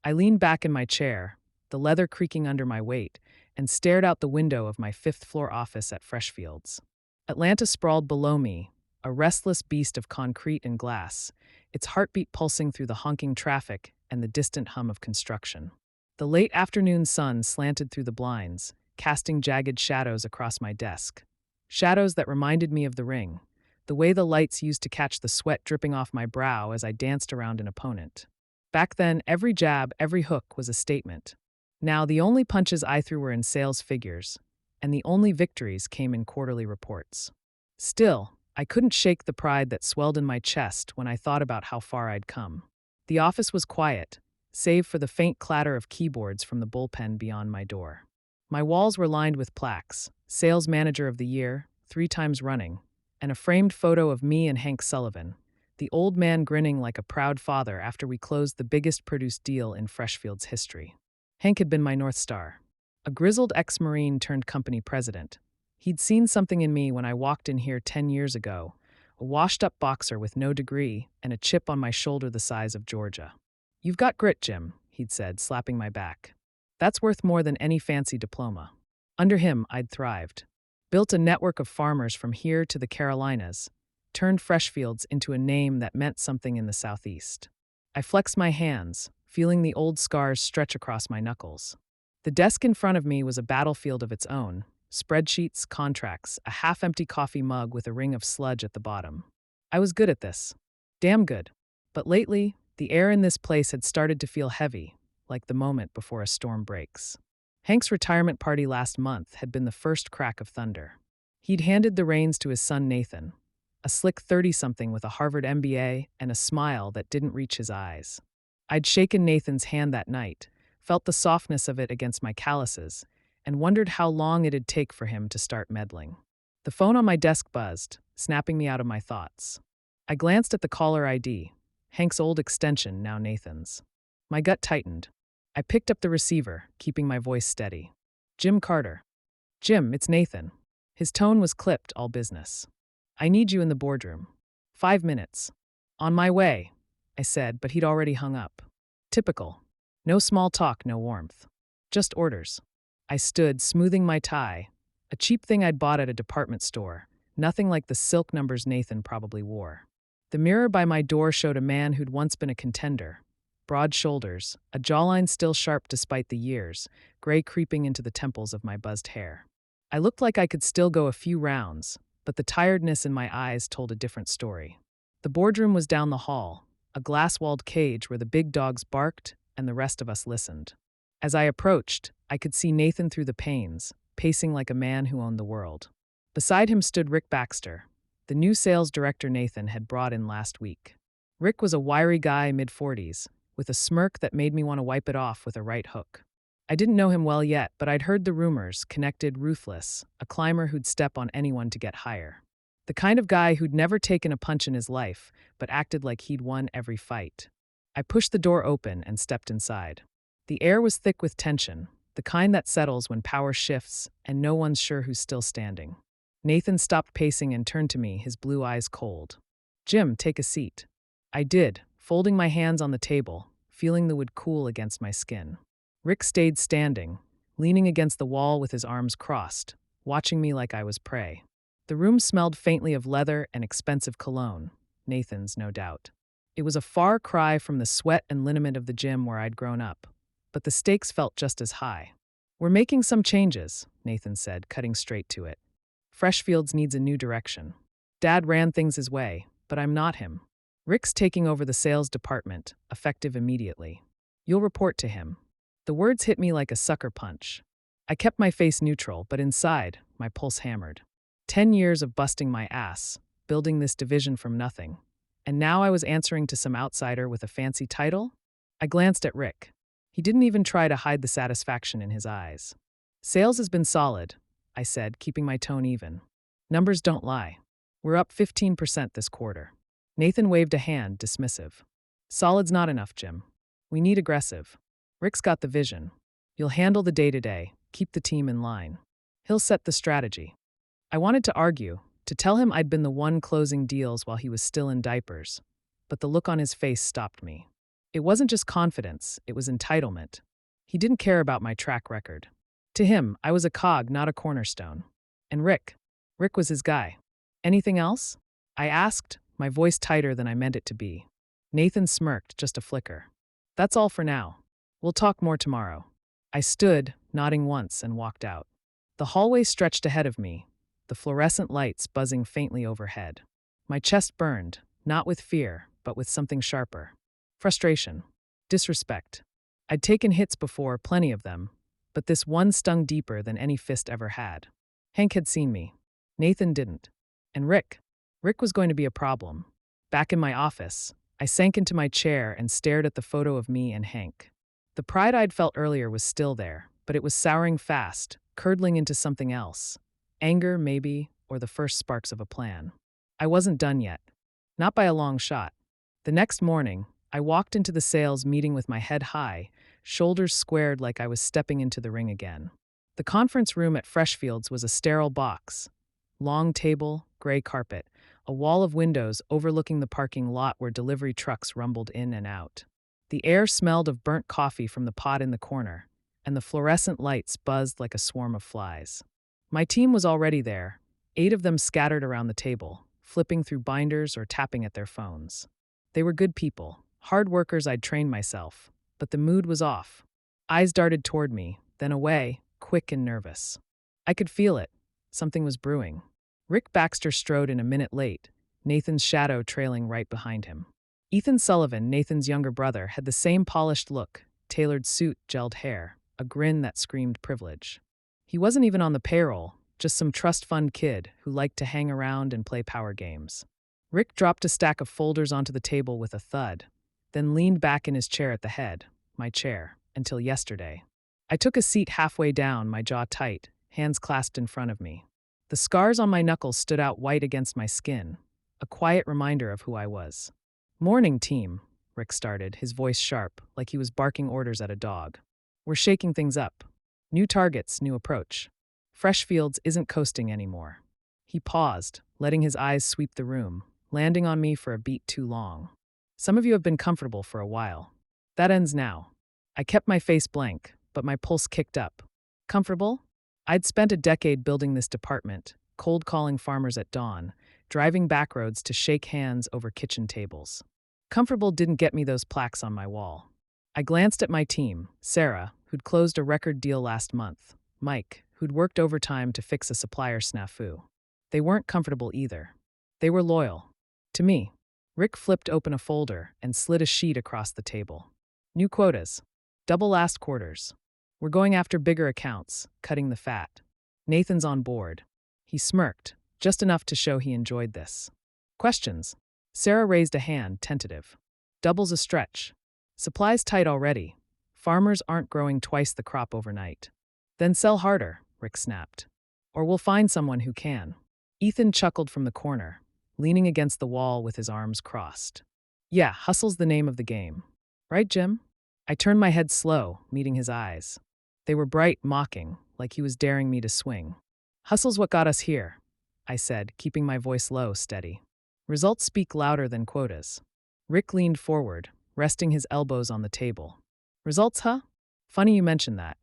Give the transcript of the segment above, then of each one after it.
I leaned back in my chair, the leather creaking under my weight, and stared out the window of my fifth-floor office at FreshFields. Atlanta sprawled below me, a restless beast of concrete and glass, its heartbeat pulsing through the honking traffic and the distant hum of construction. The late afternoon sun slanted through the blinds, casting jagged shadows across my desk. Shadows that reminded me of the ring, the way the lights used to catch the sweat dripping off my brow as I danced around an opponent. Back then, every jab, every hook was a statement. Now, the only punches I threw were in sales figures, and the only victories came in quarterly reports. Still, I couldn't shake the pride that swelled in my chest when I thought about how far I'd come. The office was quiet, save for the faint clatter of keyboards from the bullpen beyond my door. My walls were lined with plaques, Sales Manager of the Year, 3 times running, and a framed photo of me and Hank Sullivan, the old man grinning like a proud father after we closed the biggest produce deal in FreshFields history. Hank had been my North Star, a grizzled ex-Marine turned company president. He'd seen something in me when I walked in here 10 years ago, a washed-up boxer with no degree and a chip on my shoulder the size of Georgia. "You've got grit, Jim," he'd said, slapping my back. "That's worth more than any fancy diploma." Under him, I'd thrived. Built a network of farmers from here to the Carolinas, turned FreshFields into a name that meant something in the Southeast. I flexed my hands, feeling the old scars stretch across my knuckles. The desk in front of me was a battlefield of its own. Spreadsheets, contracts, a half-empty coffee mug with a ring of sludge at the bottom. I was good at this. Damn good. But lately, the air in this place had started to feel heavy, like the moment before a storm breaks. Hank's retirement party last month had been the first crack of thunder. He'd handed the reins to his son Nathan, a slick 30-something with a Harvard MBA and a smile that didn't reach his eyes. I'd shaken Nathan's hand that night, felt the softness of it against my calluses, and wondered how long it'd take for him to start meddling. The phone on my desk buzzed, snapping me out of my thoughts. I glanced at the caller ID, Hank's old extension, now Nathan's. My gut tightened. I picked up the receiver, keeping my voice steady. "Jim Carter." "Jim, it's Nathan." His tone was clipped, all business. "I need you in the boardroom." "5 minutes." "On my way," I said, but he'd already hung up. Typical. No small talk, no warmth. Just orders. I stood, smoothing my tie, a cheap thing I'd bought at a department store, nothing like the silk numbers Nathan probably wore. The mirror by my door showed a man who'd once been a contender. Broad shoulders, a jawline still sharp despite the years, gray creeping into the temples of my buzzed hair. I looked like I could still go a few rounds, but the tiredness in my eyes told a different story. The boardroom was down the hall, a glass-walled cage where the big dogs barked and the rest of us listened. As I approached, I could see Nathan through the panes, pacing like a man who owned the world. Beside him stood Rick Baxter, the new sales director Nathan had brought in last week. Rick was a wiry guy mid-40s, with a smirk that made me want to wipe it off with a right hook. I didn't know him well yet, but I'd heard the rumors, connected, ruthless, a climber who'd step on anyone to get higher. The kind of guy who'd never taken a punch in his life, but acted like he'd won every fight. I pushed the door open and stepped inside. The air was thick with tension, the kind that settles when power shifts and no one's sure who's still standing. Nathan stopped pacing and turned to me, his blue eyes cold. "Jim, take a seat." I did, folding my hands on the table, feeling the wood cool against my skin. Rick stayed standing, leaning against the wall with his arms crossed, watching me like I was prey. The room smelled faintly of leather and expensive cologne, Nathan's no doubt. It was a far cry from the sweat and liniment of the gym where I'd grown up, but the stakes felt just as high. "We're making some changes," Nathan said, cutting straight to it. "FreshFields needs a new direction. Dad ran things his way, but I'm not him. Rick's taking over the sales department, effective immediately. You'll report to him." The words hit me like a sucker punch. I kept my face neutral, but inside, my pulse hammered. 10 years of busting my ass, building this division from nothing. And now I was answering to some outsider with a fancy title? I glanced at Rick. He didn't even try to hide the satisfaction in his eyes. "Sales has been solid," I said, keeping my tone even. "Numbers don't lie. We're up 15% this quarter." Nathan waved a hand, dismissive. "Solid's not enough, Jim. We need aggressive. Rick's got the vision. You'll handle the day-to-day, keep the team in line. He'll set the strategy." I wanted to argue, to tell him I'd been the one closing deals while he was still in diapers, but the look on his face stopped me. It wasn't just confidence, it was entitlement. He didn't care about my track record. To him, I was a cog, not a cornerstone. And Rick was his guy. Anything else? I asked, my voice tighter than I meant it to be. Nathan smirked, just a flicker. That's all for now. We'll talk more tomorrow. I stood, nodding once, and walked out. The hallway stretched ahead of me, the fluorescent lights buzzing faintly overhead. My chest burned, not with fear, but with something sharper. Frustration. Disrespect. I'd taken hits before, plenty of them, but this one stung deeper than any fist ever had. Hank had seen me. Nathan didn't. And Rick was going to be a problem. Back in my office, I sank into my chair and stared at the photo of me and Hank. The pride I'd felt earlier was still there, but it was souring fast, curdling into something else. Anger, maybe, or the first sparks of a plan. I wasn't done yet. Not by a long shot. The next morning, I walked into the sales meeting with my head high, shoulders squared like I was stepping into the ring again. The conference room at FreshFields was a sterile box. Long table, gray carpet, a wall of windows overlooking the parking lot where delivery trucks rumbled in and out. The air smelled of burnt coffee from the pot in the corner, and the fluorescent lights buzzed like a swarm of flies. My team was already there, 8 of them scattered around the table, flipping through binders or tapping at their phones. They were good people, hard workers I'd trained myself, but the mood was off. Eyes darted toward me, then away, quick and nervous. I could feel it. Something was brewing. Rick Baxter strode in a minute late, Nathan's shadow trailing right behind him. Ethan Sullivan, Nathan's younger brother, had the same polished look, tailored suit, gelled hair, a grin that screamed privilege. He wasn't even on the payroll, just some trust fund kid who liked to hang around and play power games. Rick dropped a stack of folders onto the table with a thud, then leaned back in his chair at the head, my chair, until yesterday. I took a seat halfway down, my jaw tight, hands clasped in front of me. The scars on my knuckles stood out white against my skin, a quiet reminder of who I was. "Morning, team," Rick started, his voice sharp, like he was barking orders at a dog. "We're shaking things up. New targets, new approach. FreshFields isn't coasting anymore." He paused, letting his eyes sweep the room, landing on me for a beat too long. "Some of you have been comfortable for a while. That ends now." I kept my face blank, but my pulse kicked up. Comfortable? I'd spent a decade building this department, cold calling farmers at dawn, driving backroads to shake hands over kitchen tables. Comfortable didn't get me those plaques on my wall. I glanced at my team, Sarah, who'd closed a record deal last month, Mike, who'd worked overtime to fix a supplier snafu. They weren't comfortable either. They were loyal. To me. Rick flipped open a folder and slid a sheet across the table. New quotas. Double last quarters. We're going after bigger accounts, cutting the fat. Nathan's on board. He smirked, just enough to show he enjoyed this. Questions? Sarah raised a hand, tentative. Double's a stretch. Supplies tight already. Farmers aren't growing twice the crop overnight. Then sell harder, Rick snapped. Or we'll find someone who can. Ethan chuckled from the corner, leaning against the wall with his arms crossed. Yeah, hustle's the name of the game. Right, Jim? I turned my head slow, meeting his eyes. They were bright, mocking, like he was daring me to swing. Hustle's what got us here, I said, keeping my voice low, steady. Results speak louder than quotas. Rick leaned forward, resting his elbows on the table. Results, huh? Funny you mention that.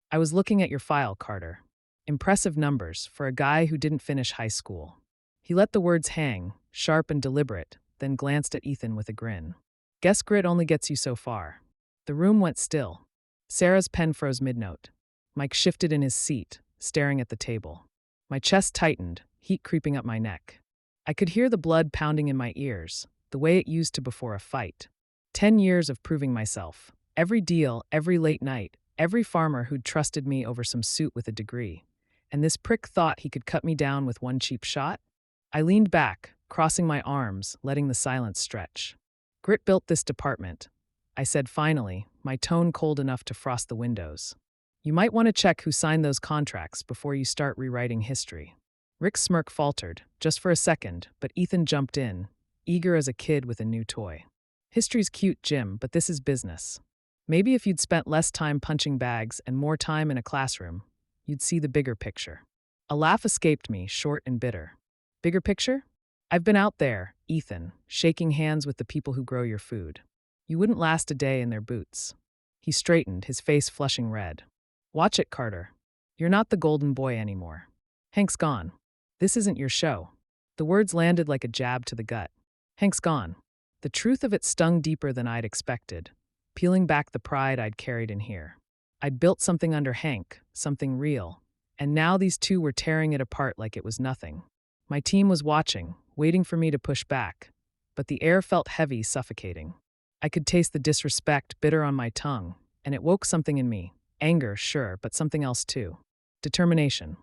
I was looking at your file, Carter. Impressive numbers for a guy who didn't finish high school. He let the words hang, sharp and deliberate, then glanced at Ethan with a grin. Guess grit only gets you so far. The room went still. Sarah's pen froze mid-note. Mike shifted in his seat, staring at the table. My chest tightened, heat creeping up my neck. I could hear the blood pounding in my ears, the way it used to before a fight. 10 years of proving myself. Every deal, every late night, every farmer who'd trusted me over some suit with a degree. And this prick thought he could cut me down with one cheap shot? I leaned back, crossing my arms, letting the silence stretch. Grit built this department, I said finally, my tone cold enough to frost the windows. You might want to check who signed those contracts before you start rewriting history. Rick's smirk faltered, just for a second, but Ethan jumped in, eager as a kid with a new toy. History's cute, Jim, but this is business. Maybe if you'd spent less time punching bags and more time in a classroom, you'd see the bigger picture. A laugh escaped me, short and bitter. Bigger picture? I've been out there, Ethan, shaking hands with the people who grow your food. You wouldn't last a day in their boots. He straightened, his face flushing red. Watch it, Carter. You're not the golden boy anymore. Hank's gone. This isn't your show. The words landed like a jab to the gut. Hank's gone. The truth of it stung deeper than I'd expected, peeling back the pride I'd carried in here. I'd built something under Hank, something real, and now these two were tearing it apart like it was nothing. My team was watching, waiting for me to push back, but the air felt heavy, suffocating. I could taste the disrespect bitter on my tongue, and it woke something in me. Anger, sure, but something else too. Determination.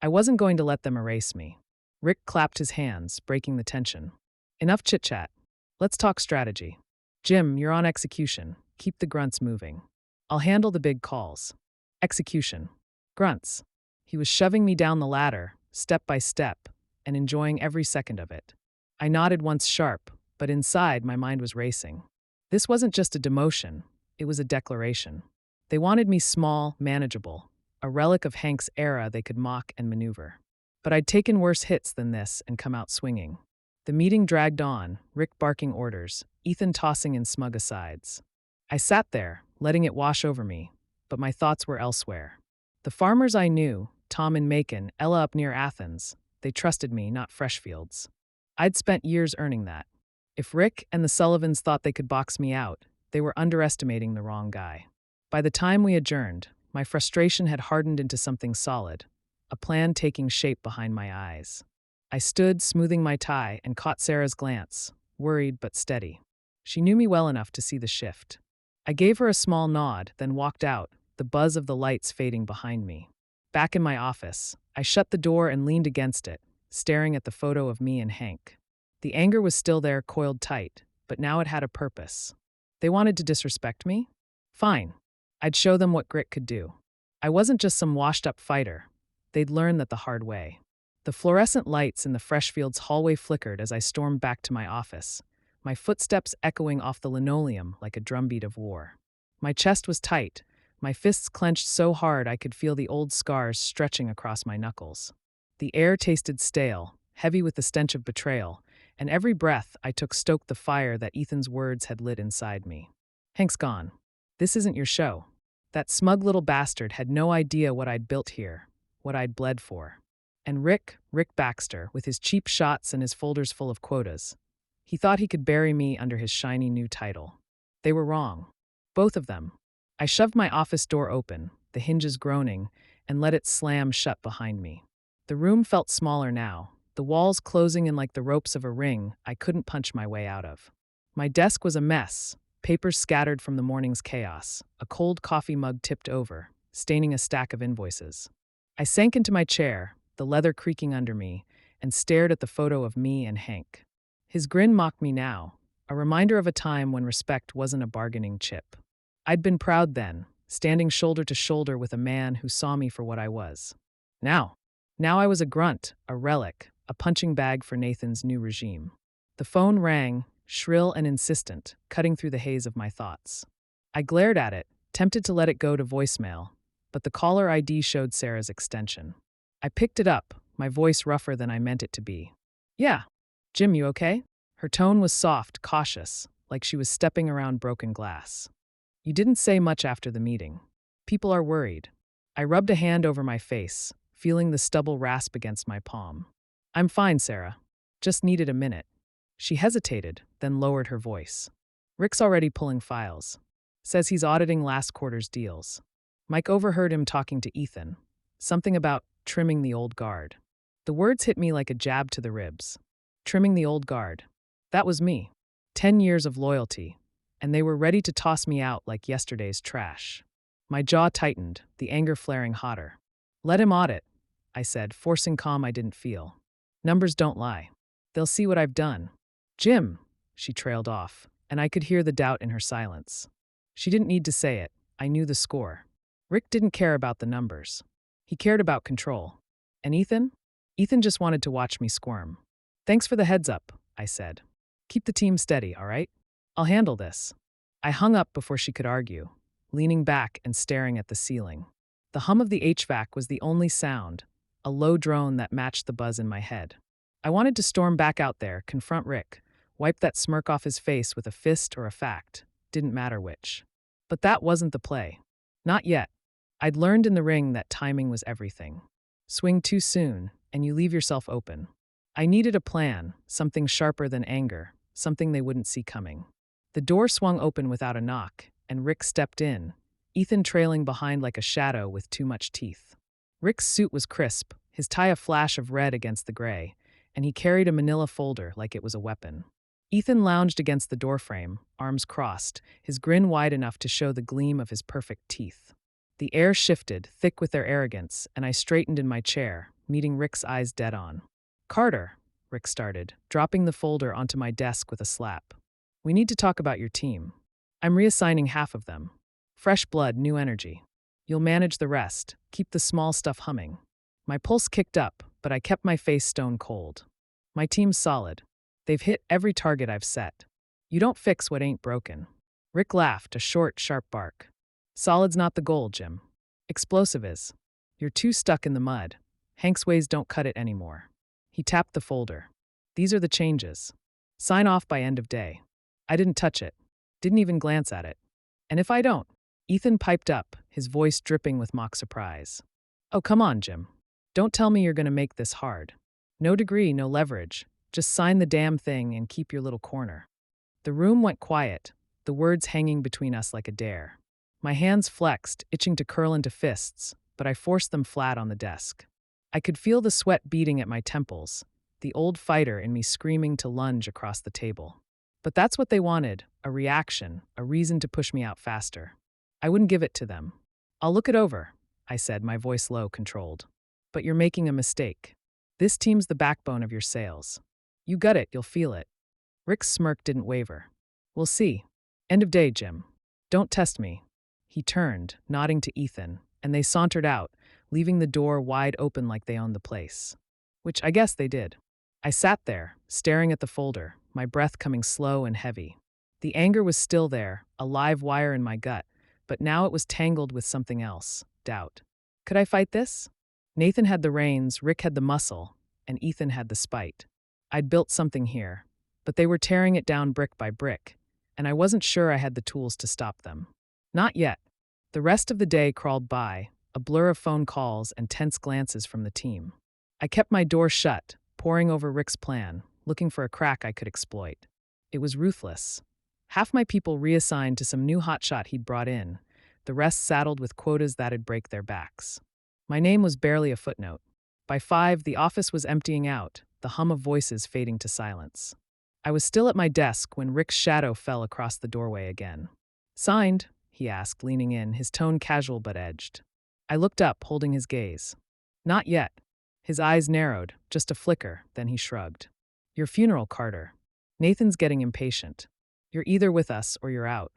I wasn't going to let them erase me. Rick clapped his hands, breaking the tension. Enough chit-chat. Let's talk strategy. Jim, you're on execution. Keep the grunts moving. I'll handle the big calls. Execution. Grunts. He was shoving me down the ladder, step by step, and enjoying every second of it. I nodded once sharp, but inside my mind was racing. This wasn't just a demotion, it was a declaration. They wanted me small, manageable, a relic of Hank's era they could mock and maneuver. But I'd taken worse hits than this and come out swinging. The meeting dragged on, Rick barking orders, Ethan tossing in smug asides. I sat there, letting it wash over me, but my thoughts were elsewhere. The farmers I knew, Tom and Macon, Ella up near Athens, they trusted me, not FreshFields. I'd spent years earning that. If Rick and the Sullivans thought they could box me out, they were underestimating the wrong guy. By the time we adjourned, my frustration had hardened into something solid, a plan taking shape behind my eyes. I stood, smoothing my tie, and caught Sarah's glance, worried but steady. She knew me well enough to see the shift. I gave her a small nod, then walked out, the buzz of the lights fading behind me. Back in my office, I shut the door and leaned against it, staring at the photo of me and Hank. The anger was still there, coiled tight, but now it had a purpose. They wanted to disrespect me? Fine. I'd show them what grit could do. I wasn't just some washed-up fighter. They'd learn that the hard way. The fluorescent lights in the FreshFields hallway flickered as I stormed back to my office, my footsteps echoing off the linoleum like a drumbeat of war. My chest was tight, my fists clenched so hard I could feel the old scars stretching across my knuckles. The air tasted stale, heavy with the stench of betrayal, and every breath I took stoked the fire that Ethan's words had lit inside me. Hank's gone. This isn't your show. That smug little bastard had no idea what I'd built here, what I'd bled for. And Rick Baxter, with his cheap shots and his folders full of quotas, he thought he could bury me under his shiny new title. They were wrong. Both of them. I shoved my office door open, the hinges groaning, and let it slam shut behind me. The room felt smaller now, the walls closing in like the ropes of a ring I couldn't punch my way out of. My desk was a mess, papers scattered from the morning's chaos, a cold coffee mug tipped over, staining a stack of invoices. I sank into my chair, the leather creaking under me, and stared at the photo of me and Hank. His grin mocked me now, a reminder of a time when respect wasn't a bargaining chip. I'd been proud then, standing shoulder to shoulder with a man who saw me for what I was. Now I was a grunt, a relic, a punching bag for Nathan's new regime. The phone rang, shrill and insistent, cutting through the haze of my thoughts. I glared at it, tempted to let it go to voicemail, but the caller ID showed Sarah's extension. I picked it up, my voice rougher than I meant it to be. Yeah. Jim, you okay? Her tone was soft, cautious, like she was stepping around broken glass. You didn't say much after the meeting. People are worried. I rubbed a hand over my face, feeling the stubble rasp against my palm. I'm fine, Sarah. Just needed a minute. She hesitated, then lowered her voice. Rick's already pulling files. Says he's auditing last quarter's deals. Mike overheard him talking to Ethan. Something about trimming the old guard. The words hit me like a jab to the ribs. Trimming the old guard. That was me. 10 years of loyalty, and they were ready to toss me out like yesterday's trash. My jaw tightened, the anger flaring hotter. Let him audit, I said, forcing calm I didn't feel. Numbers don't lie. They'll see what I've done. Jim, she trailed off, and I could hear the doubt in her silence. She didn't need to say it. I knew the score. Rick didn't care about the numbers. He cared about control. And Ethan? Ethan just wanted to watch me squirm. Thanks for the heads up, I said. Keep the team steady, all right? I'll handle this. I hung up before she could argue, leaning back and staring at the ceiling. The hum of the HVAC was the only sound, a low drone that matched the buzz in my head. I wanted to storm back out there, confront Rick, wipe that smirk off his face with a fist or a fact, didn't matter which. But that wasn't the play. Not yet. I'd learned in the ring that timing was everything. Swing too soon, and you leave yourself open. I needed a plan, something sharper than anger, something they wouldn't see coming. The door swung open without a knock, and Rick stepped in, Ethan trailing behind like a shadow with too much teeth. Rick's suit was crisp, his tie a flash of red against the gray, and he carried a manila folder like it was a weapon. Ethan lounged against the doorframe, arms crossed, his grin wide enough to show the gleam of his perfect teeth. The air shifted, thick with their arrogance, and I straightened in my chair, meeting Rick's eyes dead on. "Carter," Rick started, dropping the folder onto my desk with a slap. "We need to talk about your team. I'm reassigning half of them. Fresh blood, new energy. You'll manage the rest, keep the small stuff humming." My pulse kicked up, but I kept my face stone cold. "My team's solid. They've hit every target I've set. You don't fix what ain't broken." Rick laughed, a short, sharp bark. "Solid's not the goal, Jim. Explosive is. You're too stuck in the mud. Hank's ways don't cut it anymore." He tapped the folder. "These are the changes. Sign off by end of day." I didn't touch it. Didn't even glance at it. "And if I don't?" Ethan piped up, his voice dripping with mock surprise. "Oh, come on, Jim. Don't tell me you're going to make this hard. No degree, no leverage. Just sign the damn thing and keep your little corner." The room went quiet, the words hanging between us like a dare. My hands flexed, itching to curl into fists, but I forced them flat on the desk. I could feel the sweat beating at my temples, the old fighter in me screaming to lunge across the table. But that's what they wanted, a reaction, a reason to push me out faster. I wouldn't give it to them. "I'll look it over," I said, my voice low, controlled. "But you're making a mistake. This team's the backbone of your sales. You gut it, you'll feel it." Rick's smirk didn't waver. "We'll see. End of day, Jim. Don't test me." He turned, nodding to Ethan, and they sauntered out, leaving the door wide open like they owned the place. Which I guess they did. I sat there, staring at the folder, my breath coming slow and heavy. The anger was still there, a live wire in my gut, but now it was tangled with something else, doubt. Could I fight this? Nathan had the reins, Rick had the muscle, and Ethan had the spite. I'd built something here, but they were tearing it down brick by brick, and I wasn't sure I had the tools to stop them. Not yet. The rest of the day crawled by, a blur of phone calls and tense glances from the team. I kept my door shut, poring over Rick's plan, looking for a crack I could exploit. It was ruthless. Half my people reassigned to some new hotshot he'd brought in, the rest saddled with quotas that'd break their backs. My name was barely a footnote. By 5, the office was emptying out, the hum of voices fading to silence. I was still at my desk when Rick's shadow fell across the doorway again. "Signed?" he asked, leaning in, his tone casual but edged. I looked up, holding his gaze. "Not yet." His eyes narrowed, just a flicker, then he shrugged. "Your funeral, Carter. Nathan's getting impatient. You're either with us or you're out.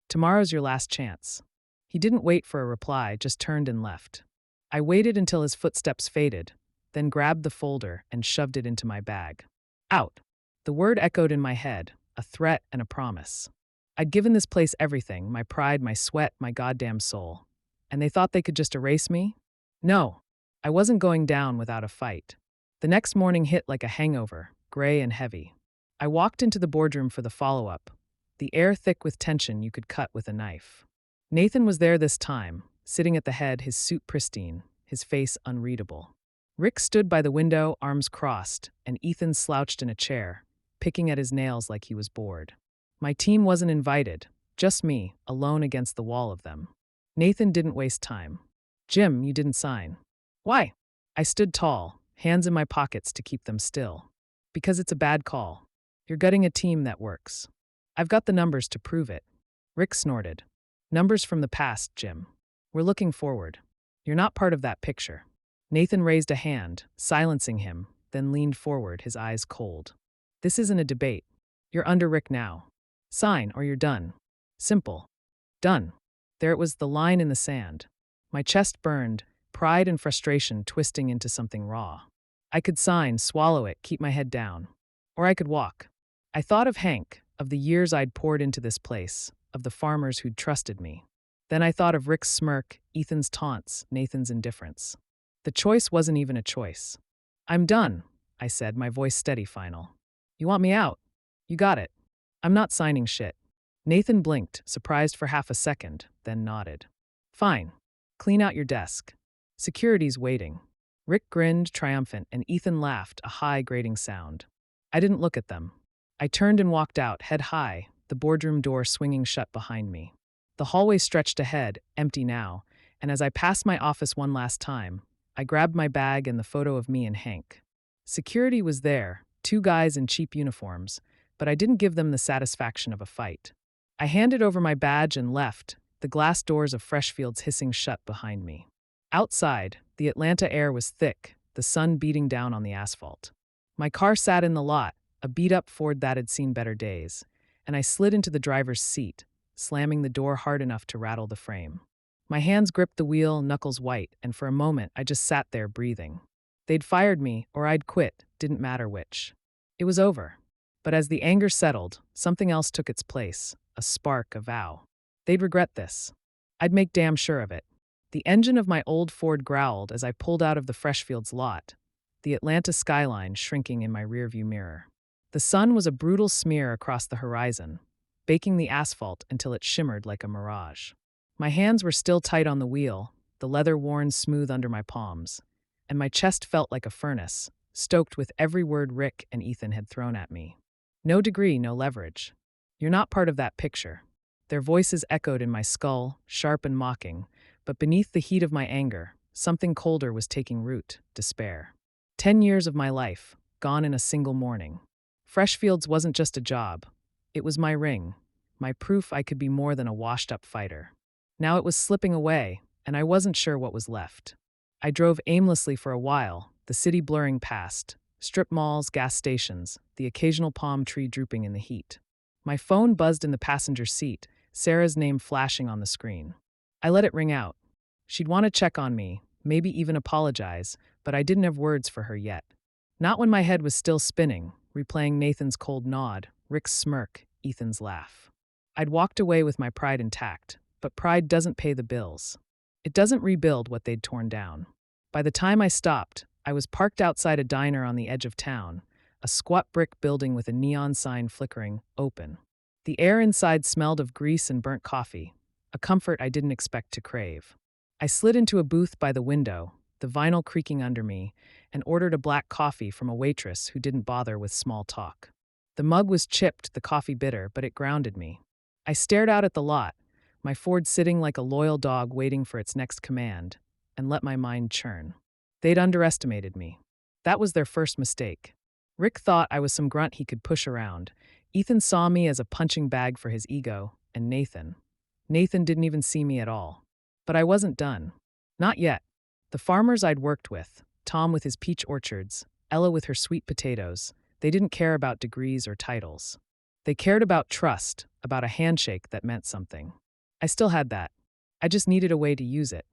Tomorrow's your last chance." He didn't wait for a reply, just turned and left. I waited until his footsteps faded, then grabbed the folder and shoved it into my bag. Out. The word echoed in my head, a threat and a promise. I'd given this place everything, my pride, my sweat, my goddamn soul. And they thought they could just erase me? No. I wasn't going down without a fight. The next morning hit like a hangover, gray and heavy. I walked into the boardroom for the follow-up, the air thick with tension you could cut with a knife. Nathan was there this time, sitting at the head, his suit pristine, his face unreadable. Rick stood by the window, arms crossed, and Ethan slouched in a chair, picking at his nails like he was bored. My team wasn't invited, just me, alone against the wall of them. Nathan didn't waste time. "Jim, you didn't sign." "Why?" I stood tall, hands in my pockets to keep them still. "Because it's a bad call. You're gutting a team that works. I've got the numbers to prove it." Rick snorted. "Numbers from the past, Jim. We're looking forward. You're not part of that picture." Nathan raised a hand, silencing him, then leaned forward, his eyes cold. "This isn't a debate. You're under Rick now. Sign or you're done. Simple. Done." There it was, the line in the sand. My chest burned, pride and frustration twisting into something raw. I could sign, swallow it, keep my head down. Or I could walk. I thought of Hank, of the years I'd poured into this place, of the farmers who'd trusted me. Then I thought of Rick's smirk, Ethan's taunts, Nathan's indifference. The choice wasn't even a choice. "I'm done," I said, my voice steady final. "You want me out? You got it. I'm not signing shit." Nathan blinked, surprised for half a second, then nodded. Fine. Clean out your desk. Security's waiting. Rick grinned, triumphant, and Ethan laughed, a high, grating sound. I didn't look at them. I turned and walked out, head high, the boardroom door swinging shut behind me. The hallway stretched ahead, empty now, and as I passed my office one last time, I grabbed my bag and the photo of me and Hank. Security was there, two guys in cheap uniforms, but I didn't give them the satisfaction of a fight. I handed over my badge and left, the glass doors of FreshFields hissing shut behind me. Outside, the Atlanta air was thick, the sun beating down on the asphalt. My car sat in the lot, a beat-up Ford that had seen better days, and I slid into the driver's seat, slamming the door hard enough to rattle the frame. My hands gripped the wheel, knuckles white, and for a moment I just sat there breathing. They'd fired me, or I'd quit, didn't matter which. It was over. But as the anger settled, something else took its place, a spark, a vow. They'd regret this. I'd make damn sure of it. The engine of my old Ford growled as I pulled out of the FreshFields lot, the Atlanta skyline shrinking in my rearview mirror. The sun was a brutal smear across the horizon, baking the asphalt until it shimmered like a mirage. My hands were still tight on the wheel, the leather worn smooth under my palms, and my chest felt like a furnace, stoked with every word Rick and Ethan had thrown at me. No degree, no leverage. You're not part of that picture. Their voices echoed in my skull, sharp and mocking, but beneath the heat of my anger, something colder was taking root, despair. 10 years of my life, gone in a single morning. FreshFields wasn't just a job. It was my ring, my proof I could be more than a washed-up fighter. Now it was slipping away, and I wasn't sure what was left. I drove aimlessly for a while, the city blurring past, strip malls, gas stations, the occasional palm tree drooping in the heat. My phone buzzed in the passenger seat, Sarah's name flashing on the screen. I let it ring out. She'd want to check on me, maybe even apologize, but I didn't have words for her yet. Not when my head was still spinning, replaying Nathan's cold nod, Rick's smirk, Ethan's laugh. I'd walked away with my pride intact, but pride doesn't pay the bills. It doesn't rebuild what they'd torn down. By the time I stopped, I was parked outside a diner on the edge of town, a squat brick building with a neon sign flickering, open. The air inside smelled of grease and burnt coffee, a comfort I didn't expect to crave. I slid into a booth by the window, the vinyl creaking under me, and ordered a black coffee from a waitress who didn't bother with small talk. The mug was chipped, the coffee bitter, but it grounded me. I stared out at the lot, my Ford sitting like a loyal dog waiting for its next command, and let my mind churn. They'd underestimated me. That was their first mistake. Rick thought I was some grunt he could push around. Ethan saw me as a punching bag for his ego, and Nathan didn't even see me at all. But I wasn't done. Not yet. The farmers I'd worked with, Tom with his peach orchards, Ella with her sweet potatoes, they didn't care about degrees or titles. They cared about trust, about a handshake that meant something. I still had that. I just needed a way to use it.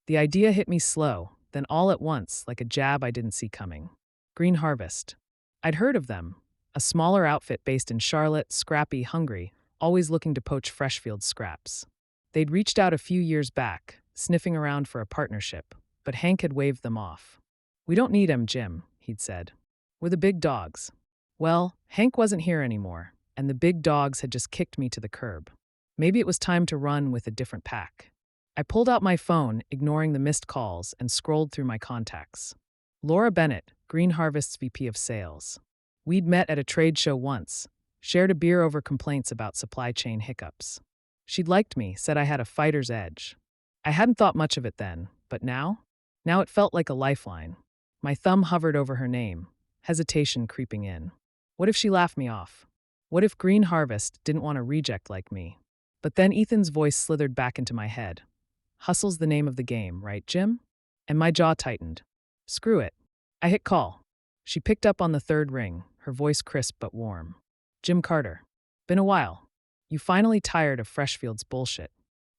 The idea hit me slow, then all at once, like a jab I didn't see coming. GreenHarvest. I'd heard of them. A smaller outfit based in Charlotte, scrappy, hungry, always looking to poach FreshFields scraps. They'd reached out a few years back, sniffing around for a partnership, but Hank had waved them off. "We don't need 'em, Jim," he'd said. "We're the big dogs." Well, Hank wasn't here anymore, and the big dogs had just kicked me to the curb. Maybe it was time to run with a different pack. I pulled out my phone, ignoring the missed calls, and scrolled through my contacts. Laura Bennett, GreenHarvest's VP of Sales. We'd met at a trade show once, shared a beer over complaints about supply chain hiccups. She'd liked me, said I had a fighter's edge. I hadn't thought much of it then, but now? Now it felt like a lifeline. My thumb hovered over her name, hesitation creeping in. What if she laughed me off? What if GreenHarvest didn't want a reject like me? But then Ethan's voice slithered back into my head. "Hustle's the name of the game, right, Jim?" And my jaw tightened. Screw it. I hit call. She picked up on the third ring, her voice crisp but warm. "Jim Carter. Been a while. You finally tired of FreshFields bullshit?"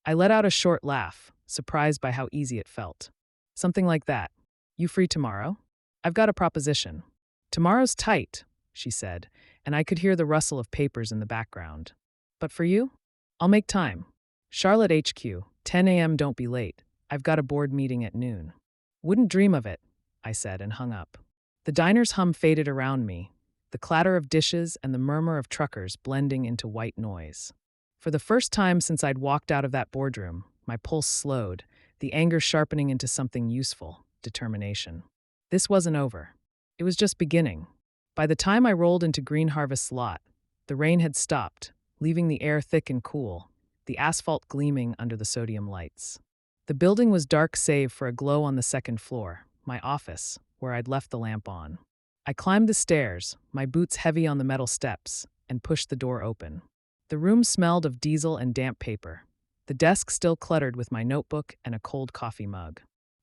I let out a short laugh, surprised by how easy it felt. Something like that. "You free tomorrow?" "I've got a proposition." "Tomorrow's tight," she said, and I could hear the rustle of papers in the background. "But for you? I'll make time. Charlotte HQ, 10 a.m. Don't be late. I've got a board meeting at noon." "Wouldn't dream of it," I said and hung up. The diner's hum faded around me, the clatter of dishes and the murmur of truckers blending into white noise. For the first time since I'd walked out of that boardroom, my pulse slowed, the anger sharpening into something useful, determination. This wasn't over. It was just beginning. By the time I rolled into GreenHarvest's lot, the rain had stopped, leaving the air thick and cool, the asphalt gleaming under the sodium lights. The building was dark save for a glow on the second floor, my office, where I'd left the lamp on. I climbed the stairs, my boots heavy on the metal steps, and pushed the door open. The room smelled of diesel and damp paper, the desk still cluttered with my notebook and a cold coffee mug.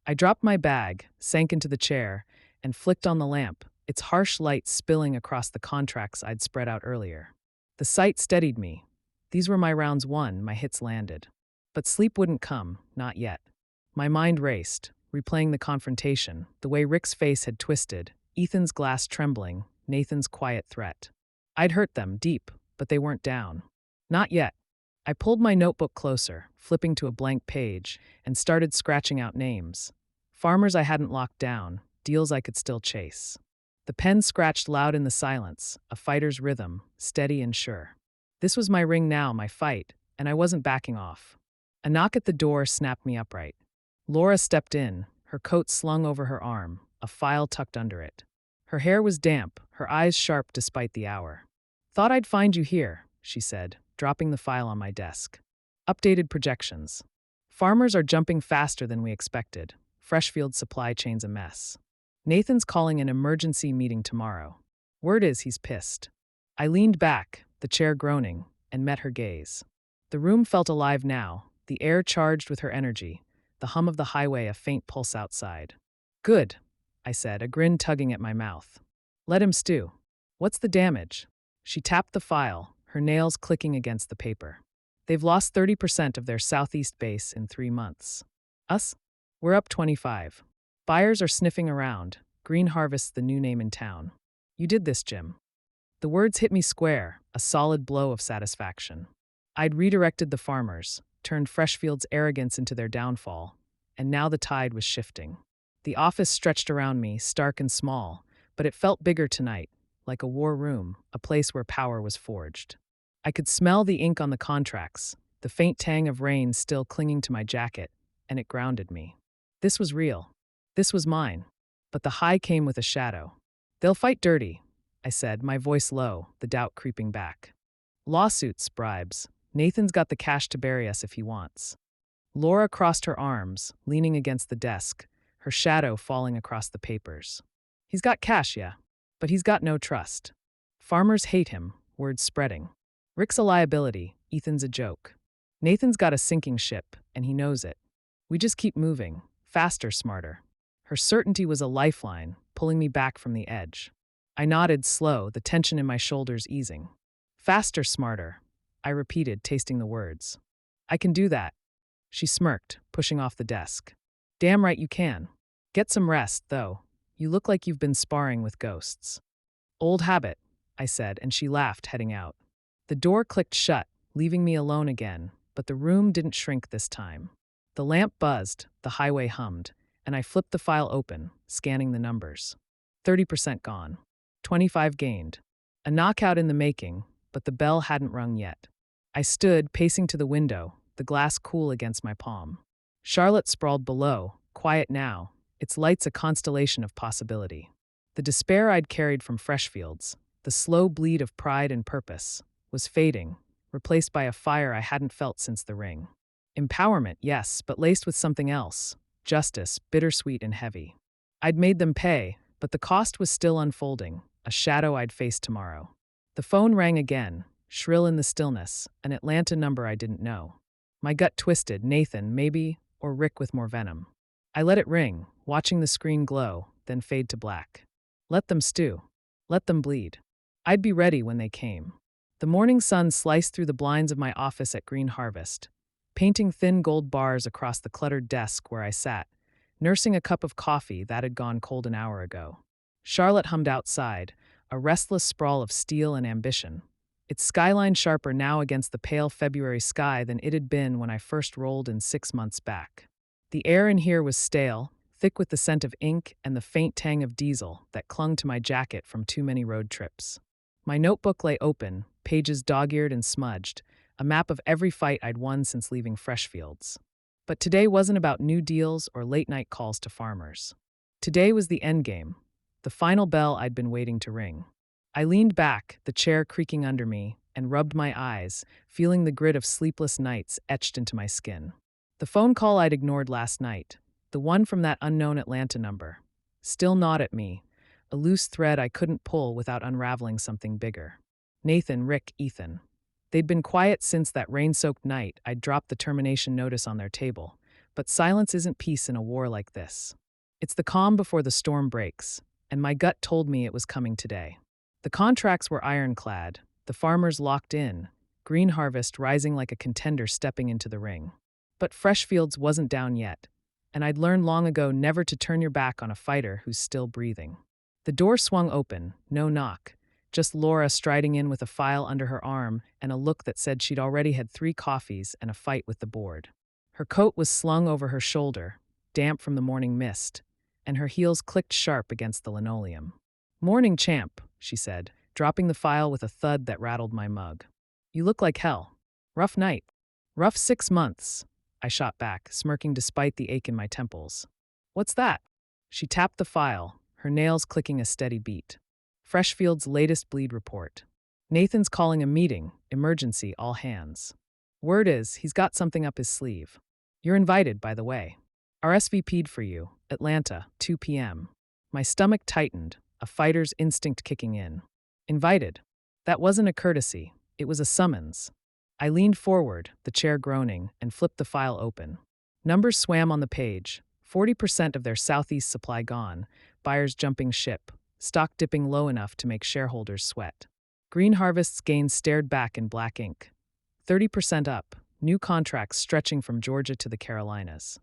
I dropped my bag, sank into the chair, and flicked on the lamp, its harsh light spilling across the contracts I'd spread out earlier. The sight steadied me. These were my rounds won, my hits landed. But sleep wouldn't come, not yet. My mind raced, replaying the confrontation, the way Rick's face had twisted, Ethan's glass trembling, Nathan's quiet threat. I'd hurt them, deep, but they weren't down. Not yet. I pulled my notebook closer, flipping to a blank page, and started scratching out names. Farmers I hadn't locked down, deals I could still chase. The pen scratched loud in the silence, a fighter's rhythm, steady and sure. This was my ring now, my fight, and I wasn't backing off. A knock at the door snapped me upright. Laura stepped in, her coat slung over her arm, a file tucked under it. Her hair was damp, her eyes sharp despite the hour. "Thought I'd find you here," she said, dropping the file on my desk. Updated projections. Farmers are jumping faster than we expected. FreshFields supply chain's a mess. Nathan's calling an emergency meeting tomorrow. Word is he's pissed. I leaned back, the chair groaning, and met her gaze. The room felt alive now, the air charged with her energy, the hum of the highway a faint pulse outside. "Good," I said, a grin tugging at my mouth. "Let him stew. What's the damage?" She tapped the file, her nails clicking against the paper. "They've lost 30% of their southeast base in 3 months. Us? We're up 25. Buyers are sniffing around. GreenHarvest's the new name in town. You did this, Jim." The words hit me square, a solid blow of satisfaction. I'd redirected the farmers, turned FreshFields' arrogance into their downfall, and now the tide was shifting. The office stretched around me, stark and small, but it felt bigger tonight, like a war room, a place where power was forged. I could smell the ink on the contracts, the faint tang of rain still clinging to my jacket, and it grounded me. This was real. This was mine. But the high came with a shadow. "They'll fight dirty," I said, my voice low, the doubt creeping back. "Lawsuits, bribes. Nathan's got the cash to bury us if he wants." Laura crossed her arms, leaning against the desk, her shadow falling across the papers. "He's got cash, yeah, but he's got no trust. Farmers hate him, word spreading. Rick's a liability, Ethan's a joke. Nathan's got a sinking ship, and he knows it. We just keep moving, faster, smarter." Her certainty was a lifeline, pulling me back from the edge. I nodded slow, the tension in my shoulders easing. "Faster, smarter," I repeated, tasting the words. "I can do that." She smirked, pushing off the desk. "Damn right you can. Get some rest, though. You look like you've been sparring with ghosts." "Old habit," I said, and she laughed, heading out. The door clicked shut, leaving me alone again, but the room didn't shrink this time. The lamp buzzed, the highway hummed, and I flipped the file open, scanning the numbers. 30% gone. 25 gained. A knockout in the making, but the bell hadn't rung yet. I stood, pacing to the window, the glass cool against my palm. Charlotte sprawled below, quiet now, its lights a constellation of possibility. The despair I'd carried from FreshFields, the slow bleed of pride and purpose, was fading, replaced by a fire I hadn't felt since the ring. Empowerment, yes, but laced with something else. Justice, bittersweet and heavy. I'd made them pay, but the cost was still unfolding, a shadow I'd face tomorrow. The phone rang again, shrill in the stillness, an Atlanta number I didn't know. My gut twisted, Nathan, maybe, or Rick with more venom. I let it ring, watching the screen glow, then fade to black. Let them stew. Let them bleed. I'd be ready when they came. The morning sun sliced through the blinds of my office at GreenHarvest, painting thin gold bars across the cluttered desk where I sat, nursing a cup of coffee that had gone cold an hour ago. Charlotte hummed outside, a restless sprawl of steel and ambition, its skyline sharper now against the pale February sky than it had been when I first rolled in 6 months back. The air in here was stale, thick with the scent of ink and the faint tang of diesel that clung to my jacket from too many road trips. My notebook lay open, pages dog-eared and smudged, a map of every fight I'd won since leaving FreshFields. But today wasn't about new deals or late-night calls to farmers. Today was the endgame, the final bell I'd been waiting to ring. I leaned back, the chair creaking under me, and rubbed my eyes, feeling the grit of sleepless nights etched into my skin. The phone call I'd ignored last night, the one from that unknown Atlanta number, still gnawed at me, a loose thread I couldn't pull without unraveling something bigger. Nathan, Rick, Ethan. They'd been quiet since that rain-soaked night I'd dropped the termination notice on their table, but silence isn't peace in a war like this. It's the calm before the storm breaks, and my gut told me it was coming today. The contracts were ironclad, the farmers locked in, GreenHarvest rising like a contender stepping into the ring. But FreshFields wasn't down yet, and I'd learned long ago never to turn your back on a fighter who's still breathing. The door swung open, no knock, just Laura striding in with a file under her arm and a look that said she'd already had 3 coffees and a fight with the board. Her coat was slung over her shoulder, damp from the morning mist, and her heels clicked sharp against the linoleum. "Morning, champ," she said, dropping the file with a thud that rattled my mug. "You look like hell. Rough night." "Rough 6 months," I shot back, smirking despite the ache in my temples. "What's that?" She tapped the file, her nails clicking a steady beat. "FreshFields' latest bleed report. Nathan's calling a meeting, emergency, all hands. Word is, he's got something up his sleeve. You're invited, by the way. RSVP'd for you, Atlanta, 2 p.m. My stomach tightened, a fighter's instinct kicking in. Invited. That wasn't a courtesy, it was a summons. I leaned forward, the chair groaning, and flipped the file open. Numbers swam on the page, 40% of their southeast supply gone, buyers jumping ship, stock dipping low enough to make shareholders sweat. GreenHarvest's gains stared back in black ink. 30% up, new contracts stretching from Georgia to the Carolinas.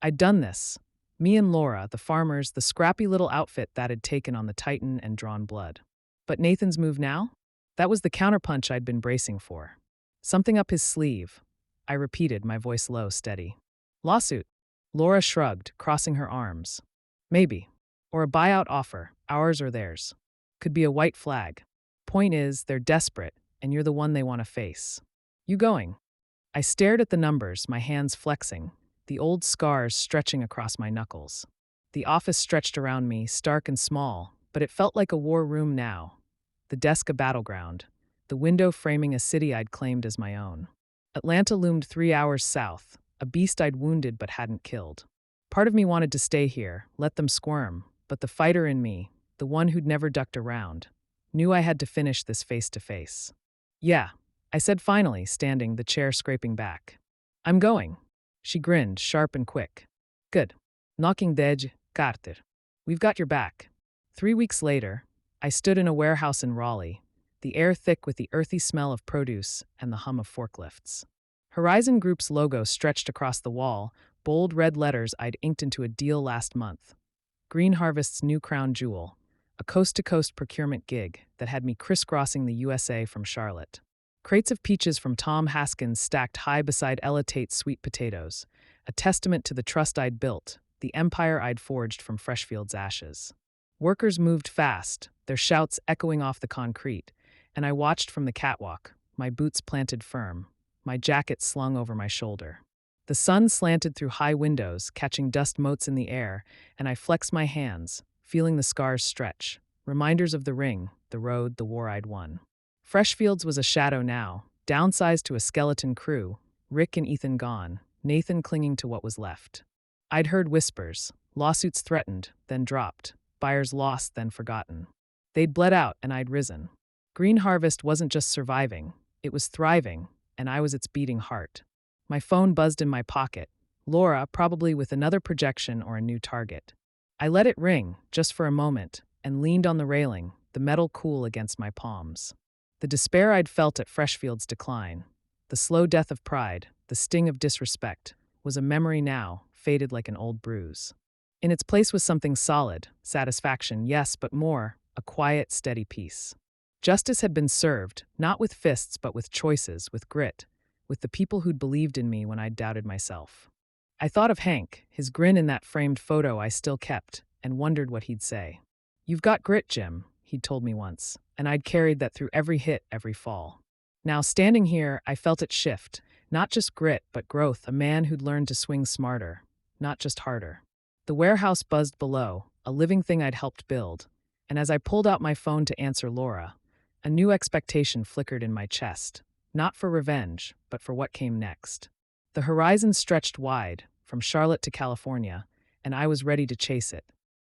I'd done this. Me and Laura, the farmers, the scrappy little outfit that had taken on the Titan and drawn blood. But Nathan's move now? That was the counterpunch I'd been bracing for. Something up his sleeve. I repeated, my voice low, steady. Lawsuit. Laura shrugged, crossing her arms. Maybe. Or a buyout offer, ours or theirs. Could be a white flag. Point is, they're desperate, and you're the one they want to face. You going? I stared at the numbers, my hands flexing, the old scars stretching across my knuckles. The office stretched around me, stark and small, but it felt like a war room now. The desk a battleground, the window framing a city I'd claimed as my own. Atlanta loomed 3 hours south, a beast I'd wounded but hadn't killed. Part of me wanted to stay here, let them squirm, but the fighter in me, the one who'd never ducked around, knew I had to finish this face-to-face. Yeah, I said finally, standing, the chair scraping back. I'm going. She grinned, sharp and quick. Good. Knocking dead, Carter. We've got your back. 3 weeks later, I stood in a warehouse in Raleigh, the air thick with the earthy smell of produce and the hum of forklifts. Horizon Group's logo stretched across the wall, bold red letters I'd inked into a deal last month. GreenHarvest's new crown jewel, a coast-to-coast procurement gig that had me crisscrossing the USA from Charlotte. Crates of peaches from Tom Haskins stacked high beside elitism sweet potatoes, a testament to the trust I'd built, the empire I'd forged from FreshFields' ashes. Workers moved fast, their shouts echoing off the concrete, and I watched from the catwalk, my boots planted firm, my jacket slung over my shoulder. The sun slanted through high windows, catching dust motes in the air, and I flexed my hands, feeling the scars stretch, reminders of the ring, the road, the war I'd won. FreshFields was a shadow now, downsized to a skeleton crew, Rick and Ethan gone, Nathan clinging to what was left. I'd heard whispers, lawsuits threatened, then dropped, buyers lost, then forgotten. They'd bled out, and I'd risen. GreenHarvest wasn't just surviving, it was thriving, and I was its beating heart. My phone buzzed in my pocket, Laura probably with another projection or a new target. I let it ring, just for a moment, and leaned on the railing, the metal cool against my palms. The despair I'd felt at FreshFields' decline, the slow death of pride, the sting of disrespect, was a memory now, faded like an old bruise. In its place was something solid, satisfaction, yes, but more, a quiet, steady peace. Justice had been served, not with fists but with choices, with grit, with the people who'd believed in me when I'd doubted myself. I thought of Hank, his grin in that framed photo I still kept, and wondered what he'd say. You've got grit, Jim, he'd told me once, and I'd carried that through every hit, every fall. Now, standing here, I felt it shift. Not just grit, but growth, a man who'd learned to swing smarter, not just harder. The warehouse buzzed below, a living thing I'd helped build. And as I pulled out my phone to answer Laura, a new expectation flickered in my chest. Not for revenge, but for what came next. The horizon stretched wide, from Charlotte to California, and I was ready to chase it.